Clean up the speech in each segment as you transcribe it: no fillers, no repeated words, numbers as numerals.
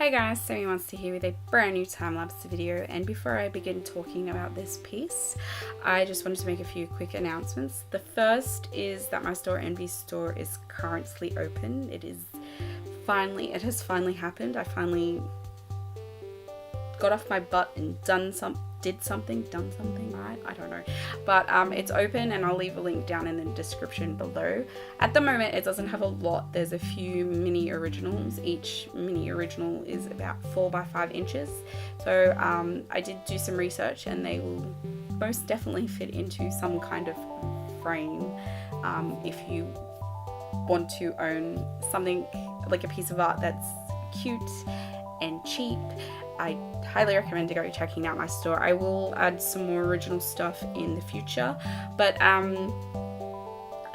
Hey guys, Sammy Monster here with a brand new time-lapse video, and before I begin talking about this piece, I just wanted to make a few quick announcements. The first is that my store, Envy Store, is currently open. It has finally happened. I finally got off my butt and done something, right? I don't know. But it's open, and I'll leave a link down in the description below. At the moment, it doesn't have a lot. There's a few mini originals. Each mini original is about 4 by 5 inches. So I did do some research, and they will most definitely fit into some kind of frame. If you want to own something like a piece of art that's cute and cheap, I highly recommend to go checking out my store. I will add some more original stuff in the future, but I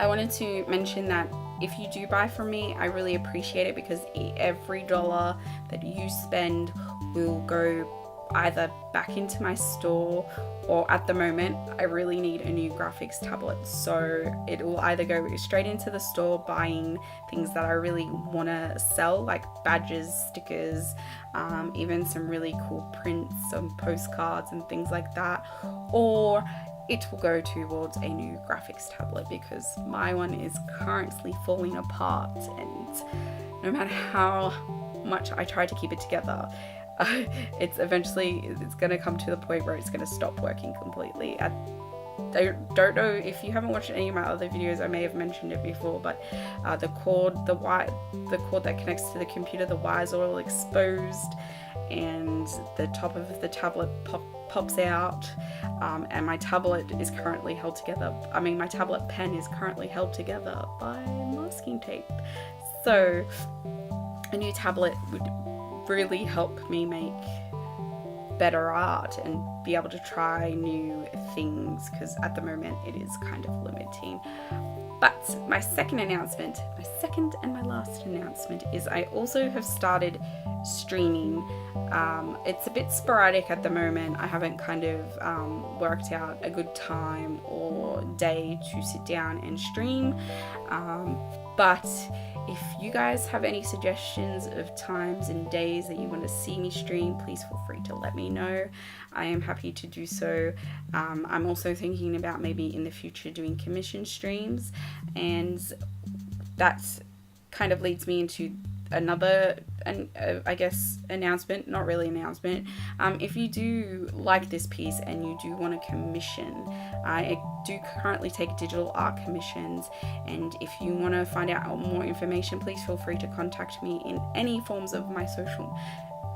wanted to mention that if you do buy from me, I really appreciate it, because every dollar that you spend will go either back into my store, or at the moment I really need a new graphics tablet, so it will either go straight into the store buying things that I really want to sell, like badges, stickers, even some really cool prints, some postcards and things like that, or it will go towards a new graphics tablet, because my one is currently falling apart, and no matter how much I try to keep it together, it's going to come to the point where it's going to stop working completely. I don't know if you haven't watched any of my other videos, I may have mentioned it before, but the cord that connects to the computer, the wires are all exposed, and the top of the tablet pops out, and my tablet is currently held together. My tablet pen is currently held together by masking tape. So a new tablet would really help me make better art and be able to try new things, because at the moment it is kind of limiting. But my second and my last announcement is I also have started streaming. It's a bit sporadic at the moment. I haven't kind of worked out a good time or day to sit down and stream, but if you guys have any suggestions of times and days that you want to see me stream, please feel free to let me know. I am happy to do so. I'm also thinking about maybe in the future doing commission streams, and that kind of leads me into another, I guess, announcement, not really announcement. If you do like this piece and you do want to commission, I do currently take digital art commissions, and if you want to find out more information, please feel free to contact me in any forms of my social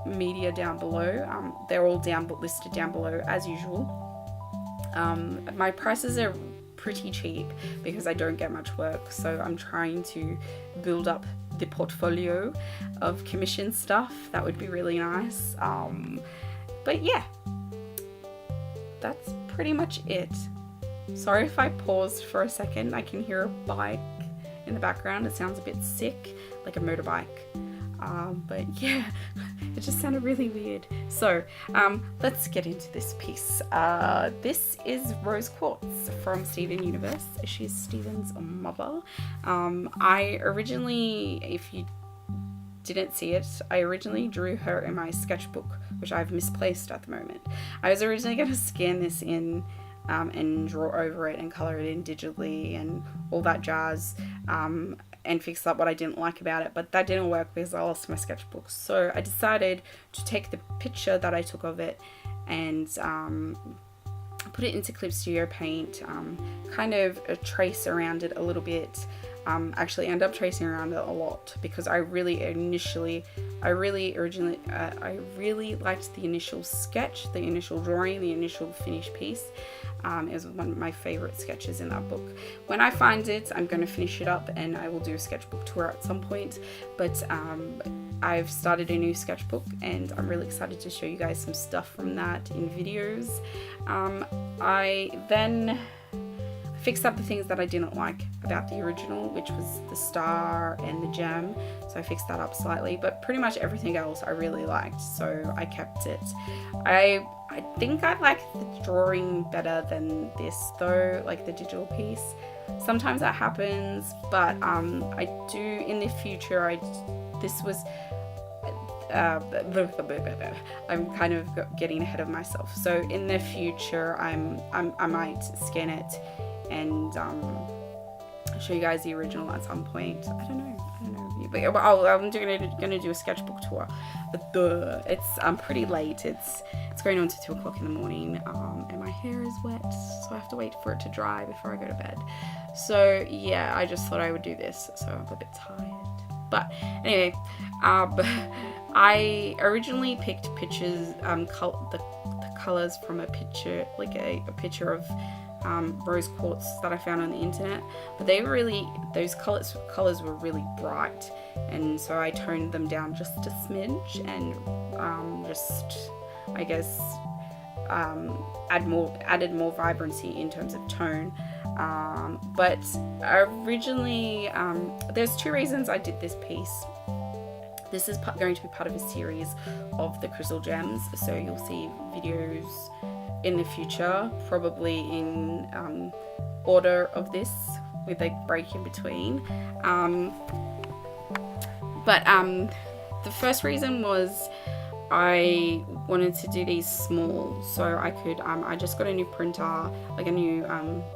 media down below. They're all listed down below as usual. My prices are pretty cheap because I don't get much work, so I'm trying to build up the portfolio of commission stuff. That would be really nice. But yeah, that's pretty much it. Sorry if I paused for a second. I can hear a bike in the background. It sounds a bit sick, like a motorbike. But yeah, it just sounded really weird. So let's get into this piece. This is Rose Quartz from Steven Universe. She's Steven's mother. I originally, if you didn't see it, I originally drew her in my sketchbook, which I've misplaced at the moment. I was originally going to scan this in and draw over it and color it in digitally and all that jazz, and fix up what I didn't like about it, but that didn't work because I lost my sketchbook. So I decided to take the picture that I took of it and put it into Clip Studio Paint, kind of trace around it a little bit. Actually end up tracing around it a lot, because I really liked the initial sketch, the initial drawing, the initial finished piece. It was one of my favorite sketches in that book. When I find it, I'm going to finish it up and I will do a sketchbook tour at some point, but I've started a new sketchbook and I'm really excited to show you guys some stuff from that in videos. I then fixed up the things that I didn't like about the original, which was the star and the gem, so I fixed that up slightly, but pretty much everything else I really liked, so I kept it. I think I like the drawing better than this though, like the digital piece. Sometimes that happens, but I do in the future, this was I'm kind of getting ahead of myself. So in the future, I might scan it and show you guys the original at some point. I don't know. But I'm gonna do a sketchbook tour. But it's pretty late. It's going on to 2 o'clock in the morning, and my hair is wet, so I have to wait for it to dry before I go to bed. So yeah, I just thought I would do this. So I'm a bit tired. But anyway, I originally picked pictures, the colors from a picture, like a picture of Rose Quartz that I found on the internet, but those colors were really bright, and so I toned them down just a smidge, and I guess added more vibrancy in terms of tone. But originally, there's 2 reasons I did this piece. This is going to be part of a series of the crystal gems, so you'll see videos in the future, probably in order of this, with a break in between. But the first reason was I wanted to do these small, so I could, I just got a new printer, like a new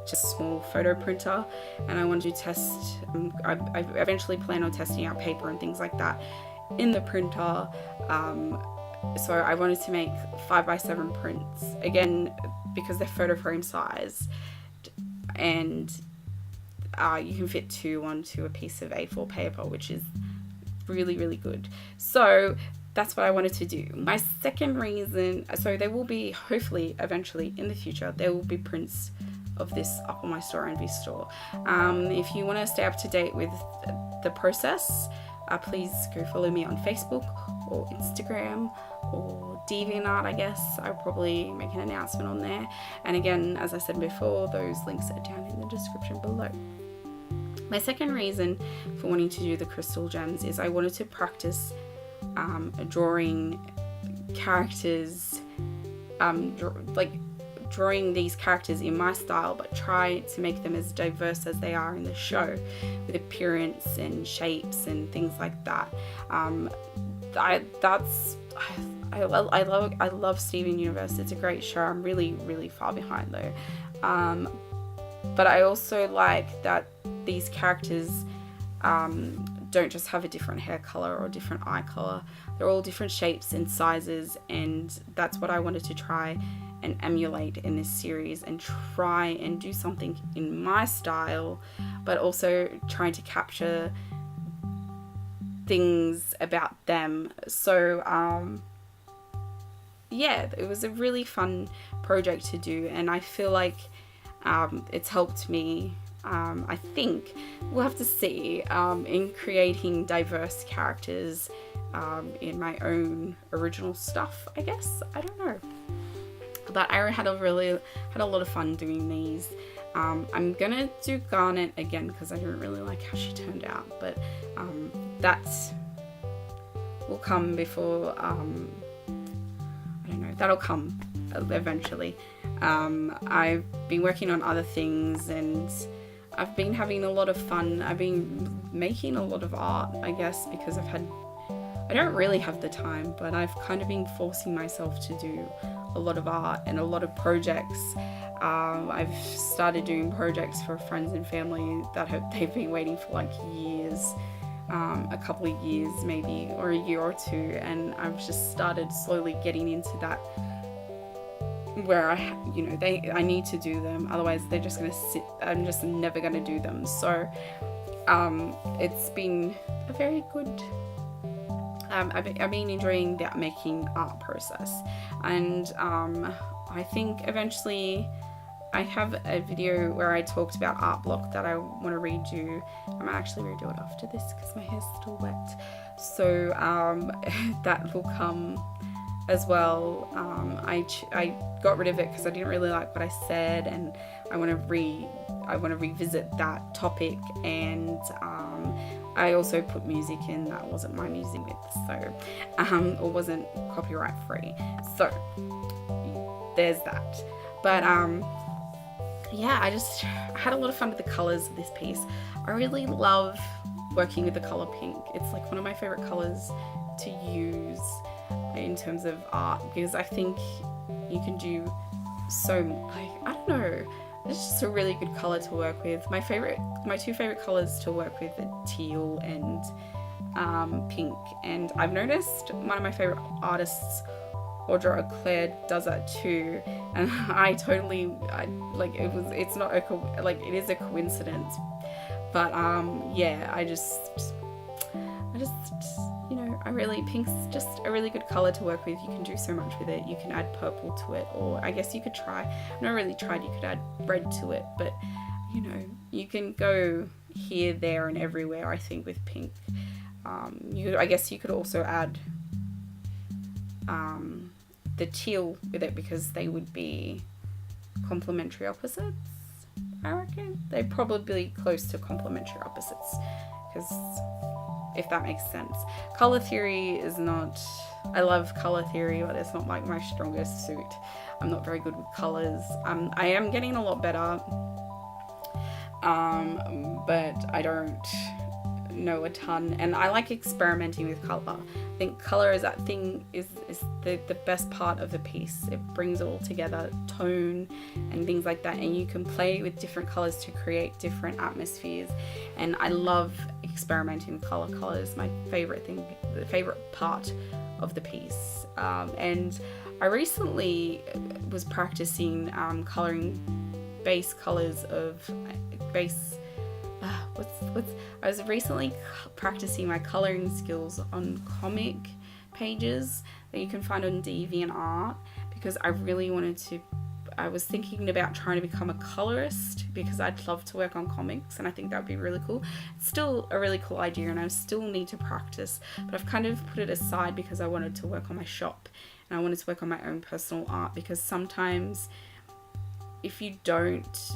just small photo printer, and I wanted to test, I eventually plan on testing out paper and things like that in the printer. So I wanted to make 5x7 prints, again, because they're photo frame size, and you can fit 2 onto a piece of A4 paper, which is really, really good. So that's what I wanted to do. My second reason, so there will be, hopefully, eventually, in the future, there will be prints of this up on my Store Envy store. If you want to stay up to date with the process, please go follow me on Facebook or Instagram or DeviantArt, I guess. I'll probably make an announcement on there. And again, as I said before, those links are down in the description below. My second reason for wanting to do the crystal gems is I wanted to practice drawing characters, drawing these characters in my style, but try to make them as diverse as they are in the show, with appearance and shapes and things like that. I love Steven Universe. It's a great show. I'm really, really far behind though. But I also like that these characters don't just have a different hair color or different eye color. They're all different shapes and sizes, and that's what I wanted to try and emulate in this series, and try and do something in my style, but also trying to capture things about them. So yeah, it was a really fun project to do, and I feel like it's helped me, I think, we'll have to see, in creating diverse characters in my own original stuff, I guess. I don't know. But I had a lot of fun doing these. I'm gonna do Garnet again because I didn't really like how she turned out, but that will come before, I don't know, that'll come eventually. I've been working on other things, and I've been having a lot of fun. I've been making a lot of art, I guess, because I don't really have the time, but I've kind of been forcing myself to do a lot of art and a lot of projects. I've started doing projects for friends and family that they've been waiting for like years, a couple of years maybe, or a year or 2, and I've just started slowly getting into that, where I need to do them, otherwise they're just gonna sit. I'm just never gonna do them. So it's been a very good, I've been enjoying that making art process, and I think eventually I have a video where I talked about art block that I want to redo. I might actually redo it after this because my hair's still wet, so that will come as well. I got rid of it because I didn't really like what I said, and I want to revisit that topic, and I also put music in that wasn't my music, so or wasn't copyright free, so there's that. But yeah, I had a lot of fun with the colors of this piece. I really love working with the color pink. It's like one of my favorite colors to use in terms of art, because I think you can do so, like, I don't know, it's just a really good color to work with. My two favorite colors to work with are teal and pink, and I've noticed one of my favorite artists, Audra Claire, does that too, and it's not it is a coincidence, but yeah, I just pink's just a really good color to work with. You can do so much with it. You can add purple to it, or I guess you could try, I've not really tried, you could add red to it, but you can go here, there and everywhere, I think, with pink. I guess you could also add the teal with it, because they would be complementary opposites, I reckon. They're probably close to complementary opposites, because if that makes sense. Color theory is not, I love color theory, but it's not like my strongest suit. I'm not very good with colors. I am getting a lot better, but I don't know a ton, and I like experimenting with color. I think color is that thing, is the best part of the piece. It brings it all together, tone and things like that, and you can play with different colors to create different atmospheres, and I love experimenting with color. Color is my favorite thing, the favorite part of the piece. And I recently was practicing coloring base colors of I was recently practicing my coloring skills on comic pages that you can find on DeviantArt, because I really wanted to, I was thinking about trying to become a colorist, because I'd love to work on comics, and I think that would be really cool. It's still a really cool idea, and I still need to practice, but I've kind of put it aside because I wanted to work on my shop, and I wanted to work on my own personal art, because sometimes if you don't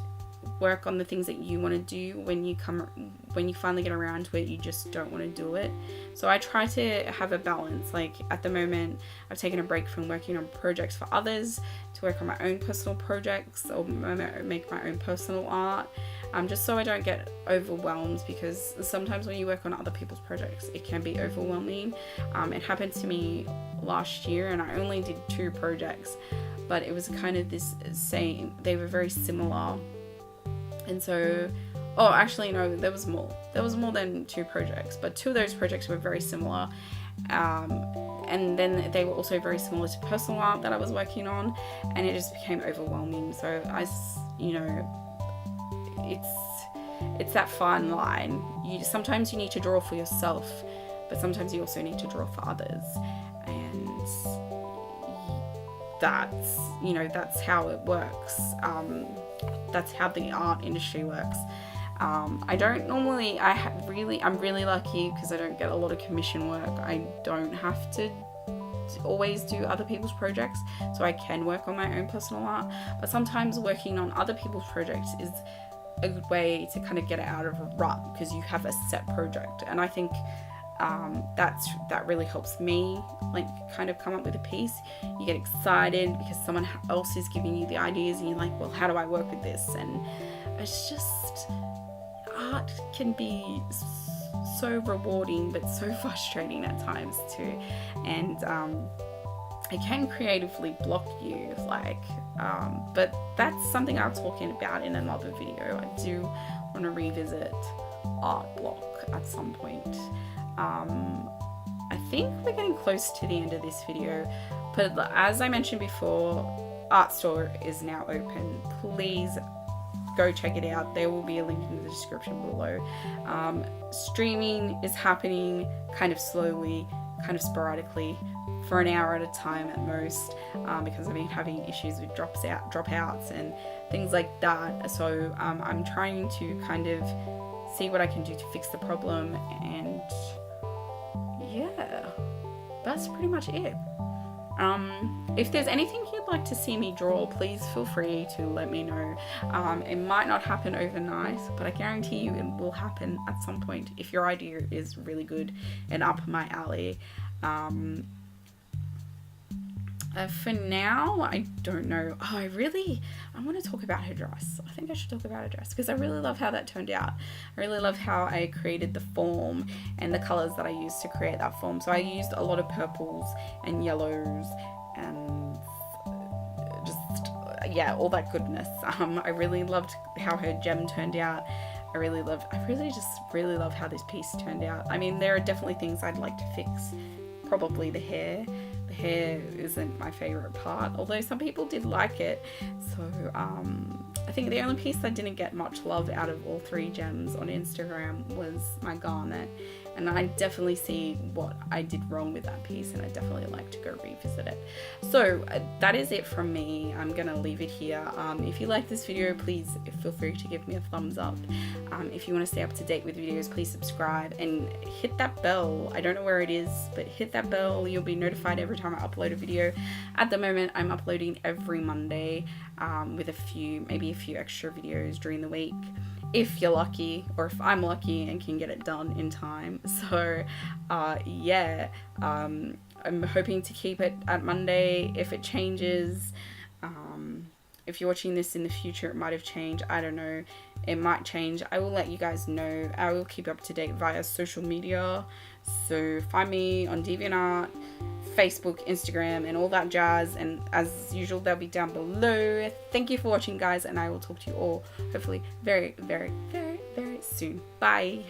work on the things that you want to do, when you finally get around to it, you just don't want to do it. So I try to have a balance. Like at the moment, I've taken a break from working on projects for others to work on my own personal projects, or make my own personal art, just so I don't get overwhelmed, because sometimes when you work on other people's projects, it can be overwhelming. It happened to me last year, and I only did 2 projects, but it was kind of this same, they were very similar. And so, actually no, there was more than 2 projects, but 2 of those projects were very similar, and then they were also very similar to personal art that I was working on, and it just became overwhelming. So it's that fine line. Sometimes you need to draw for yourself, but sometimes you also need to draw for others, and that's how it works. That's how the art industry works. I don't normally, I'm really lucky because I don't get a lot of commission work. I don't have to always do other people's projects, so I can work on my own personal art, but sometimes working on other people's projects is a good way to kind of get it out of a rut, because you have a set project, and I think that really helps me, like, kind of come up with a piece. You get excited because someone else is giving you the ideas, and you're like, well, how do I work with this? And it's just, art can be so rewarding but so frustrating at times too, and it can creatively block you, but that's something I'm talking about in another video. I do want to revisit art block at some point. I think we're getting close to the end of this video, but as I mentioned before, Art Store is now open. Please go check it out. There will be a link in the description below. Streaming is happening kind of slowly, kind of sporadically, for an hour at a time at most, because I've been having issues with dropouts and things like that. So I'm trying to kind of see what I can do to fix the problem, and yeah, that's pretty much it. If there's anything you'd like to see me draw, please feel free to let me know. It might not happen overnight, but I guarantee you it will happen at some point if your idea is really good and up my alley. For now, I don't know. Oh, I want to talk about her dress. I think I should talk about her dress because I really love how that turned out. I really love how I created the form and the colors that I used to create that form. So I used a lot of purples and yellows and just, yeah, all that goodness. I really loved how her gem turned out. I really love how this piece turned out. I mean, there are definitely things I'd like to fix. Probably the hair. The hair isn't my favorite part, although some people did like it. So I think the only piece that didn't get much love out of all 3 gems on Instagram was my garnet, and I definitely see what I did wrong with that piece, and I definitely like to go revisit it. So that is it from me. I'm gonna leave it here. If you like this video, please feel free to give me a thumbs up. If you want to stay up to date with videos, please subscribe and hit that bell. I don't know where it is, but hit that bell. You'll be notified every time I upload a video. At the moment, I'm uploading every Monday with maybe a few extra videos during the week, if you're lucky, or if I'm lucky and can get it done in time. So yeah, I'm hoping to keep it at Monday. If it changes, if you're watching this in the future, it might have changed. I don't know. It might change. I will let you guys know. I will keep up to date via social media. So find me on DeviantArt, Facebook, Instagram, and all that jazz. And as usual, they'll be down below. Thank you for watching, guys, and I will talk to you all hopefully very, very, very, very soon. Bye.